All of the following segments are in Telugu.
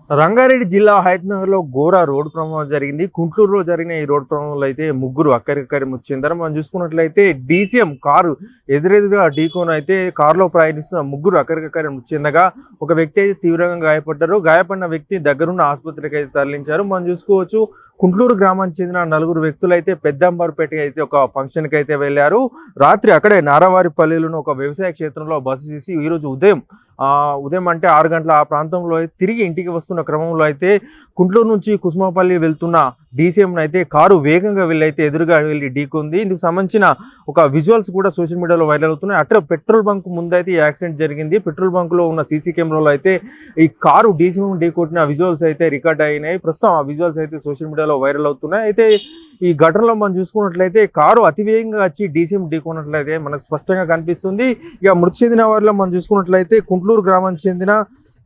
రంగారెడ్డి జిల్లా హైదనగర్లో ఘోర రోడ్డు ప్రమాదం జరిగింది. గుంటూరులో జరిగిన ఈ రోడ్డు ప్రమాదంలో అయితే ముగ్గురు అక్కరికక్కరి మృతి చెందారు. మనం చూసుకున్నట్లయితే డీసీఎం కారు ఎదురెదురుగా ఢీకొని అయితే కారులో ప్రయాణిస్తున్న ముగ్గురు అక్కరికక్కరి మృతి చెందగా ఒక వ్యక్తి అయితే తీవ్రంగా గాయపడ్డారు. గాయపడిన వ్యక్తి దగ్గరున్న ఆసుపత్రికి అయితే తరలించారు. మనం చూసుకోవచ్చు గుంటూరు గ్రామానికి చెందిన నలుగురు వ్యక్తులు అయితే పెద్దంబర్పేటకి అయితే ఒక ఫంక్షన్కి అయితే వెళ్ళారు. రాత్రి అక్కడే నారావారిపల్లిలోని ఒక వ్యవసాయ క్షేత్రంలో బస చేసి ఈరోజు ఉదయం అంటే 6 గంటల ఆ ప్రాంతంలో తిరిగి ఇంటికి వస్తున్న క్రమంలో అయితే గుంటూరు నుంచి కుసుమపల్లి వెళ్తున్న డీసీఎం అయితే కారు వేగంగా వెళ్ళైతే ఎదురుగా వెళ్ళి ఢీకొంది. ఇందుకు సంబంధించిన ఒక విజువల్స్ కూడా సోషల్ మీడియాలో వైరల్ అవుతున్నాయి. అట్లా పెట్రోల్ బంక్ ముందైతే ఈ యాక్సిడెంట్ జరిగింది. పెట్రోల్ బంక్ లో ఉన్న సీసీ కెమెరాలో అయితే ఈ కారు డీసీఎం ఢీకొట్టిన విజువల్స్ అయితే రికార్డ్ అయినాయి. ప్రస్తుతం ఆ విజువల్స్ అయితే సోషల్ మీడియాలో వైరల్ అవుతున్నాయి. అయితే ఈ ఘటనలో మనం చూసుకున్నట్లయితే కారు అతివేగంగా వచ్చి డీసీఎం ఢీకొన్నట్లయితే మనకు స్పష్టంగా కనిపిస్తుంది. ఇక మృతి చెందిన వారిలో మనం చూసుకున్నట్లయితే గుంటూరు గ్రామానికి చెందిన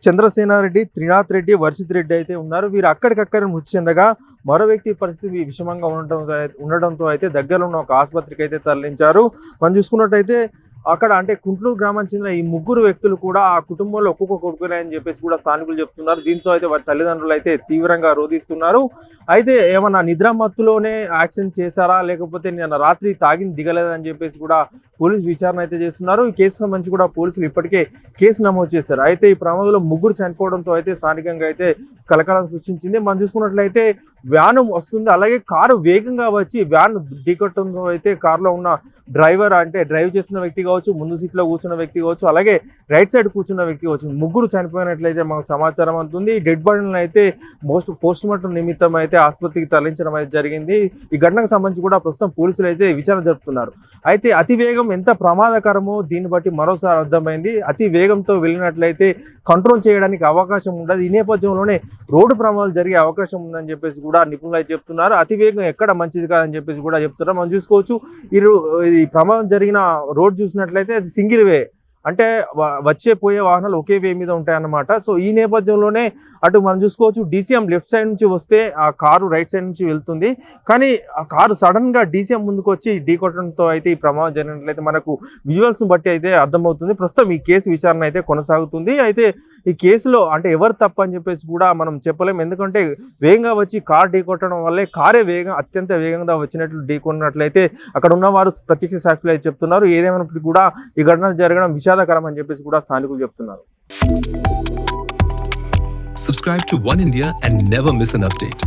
చంద్రసేనారెడ్డి, త్రినాథ్ రెడ్డి, వర్షిత్ రెడ్డి అయితే ఉన్నారు. వీరు అక్కడికక్కడ మృతి చెందగా మరో వ్యక్తి పరిస్థితి విషమంగా ఉండడంతో అయితే దగ్గరలో ఉన్న ఒక ఆసుపత్రికి అయితే తరలించారు. మనం చూసుకున్నట్టయితే అక్కడ అంటే గుంటూరు గ్రామానికి చెందిన ఈ ముగ్గురు వ్యక్తులు కూడా ఆ కుటుంబంలో ఒక్కొక్క కొడుకునే అని చెప్పేసి కూడా స్థానికులు చెప్తున్నారు. దీంతో అయితే వారి తల్లిదండ్రులు అయితే తీవ్రంగా రోధిస్తున్నారు. అయితే ఏమన్నా నిద్రామత్తులోనే యాక్సిడెంట్ చేశారా, లేకపోతే నిన్న రాత్రి తాగింది దిగలేదని చెప్పేసి కూడా పోలీసు విచారణ అయితే చేస్తున్నారు. ఈ కేసు సంబంధించి కూడా పోలీసులు ఇప్పటికే కేసు నమోదు చేశారు. అయితే ఈ ప్రమాదంలో ముగ్గురు చనిపోవడంతో అయితే స్థానికంగా అయితే కలకలం సృష్టించింది. మనం చూసుకున్నట్లయితే వ్యాన్ వస్తుంది, అలాగే కారు వేగంగా వచ్చి వ్యాన్ ఢీకొట్టడంతో అయితే కారులో ఉన్న డ్రైవర్ అంటే డ్రైవ్ చేస్తున్న వ్యక్తి కావచ్చు, ముందు సీట్లో కూర్చున్న వ్యక్తి కావచ్చు, అలాగే రైట్ సైడ్ కూర్చున్న వ్యక్తి కావచ్చు, ముగ్గురు చనిపోయినట్లయితే మనకు సమాచారం అందుతుంది. డెడ్ బాడీలను అయితే పోస్ట్ మార్టం నిమిత్తం అయితే ఆసుపత్రికి తరలించడం అయితే జరిగింది. ఈ ఘటనకు సంబంధించి కూడా ప్రస్తుతం పోలీసులు అయితే విచారణ జరుపుతున్నారు. అయితే అతి వేగం ఎంత ప్రమాదకరమో దీన్ని బట్టి మరోసారి అర్థమైంది. అతి వేగంతో వెళ్ళినట్లయితే కంట్రోల్ చేయడానికి అవకాశం ఉండదు. ఈ నేపథ్యంలోనే రోడ్డు ప్రమాదాలు జరిగే అవకాశం ఉందని చెప్పేసి కూడా నిపుణులు అయితే చెప్తున్నారు. అతి వేగం ఎక్కడ మంచిది కాదని చెప్పేసి కూడా చెప్తున్నారు. మనం చూసుకోవచ్చు ఈ ప్రమాదం జరిగిన రోడ్ చూసినట్లయితే అది సింగిల్ వే, అంటే వచ్చే పోయే వాహనాలు ఒకే వే మీద ఉంటాయన్నమాట. సో ఈ నేపథ్యంలోనే అటు మనం చూసుకోవచ్చు డీసీఎం లెఫ్ట్ సైడ్ నుంచి వస్తే ఆ కారు రైట్ సైడ్ నుంచి వెళ్తుంది. కానీ ఆ కారు సడన్ గా డీసీఎం ముందుకు వచ్చి ఢీకొట్టడంతో అయితే ఈ ప్రమాదం జరిగినట్లయితే మనకు విజువల్స్ బట్టి అయితే అర్థమవుతుంది. ప్రస్తుతం ఈ కేసు విచారణ అయితే కొనసాగుతుంది. అయితే ఈ కేసులో అంటే ఎవరు తప్పు అని చెప్పేసి కూడా మనం చెప్పలేము. ఎందుకంటే వేగంగా వచ్చి కారు ఢీకొట్టడం వల్లే కారే అత్యంత వేగంగా వచ్చినట్లు ఢీకొన్నట్లయితే అక్కడ ఉన్న వారు ప్రత్యక్ష సాక్షులు అయితే చెప్తున్నారు. ఏదేమైనప్పటికీ కూడా ఈ ఘటన జరగడం విషాదకరం అని చెప్పేసి కూడా స్థానికులు చెప్తున్నారు. Subscribe to One India and never miss an update.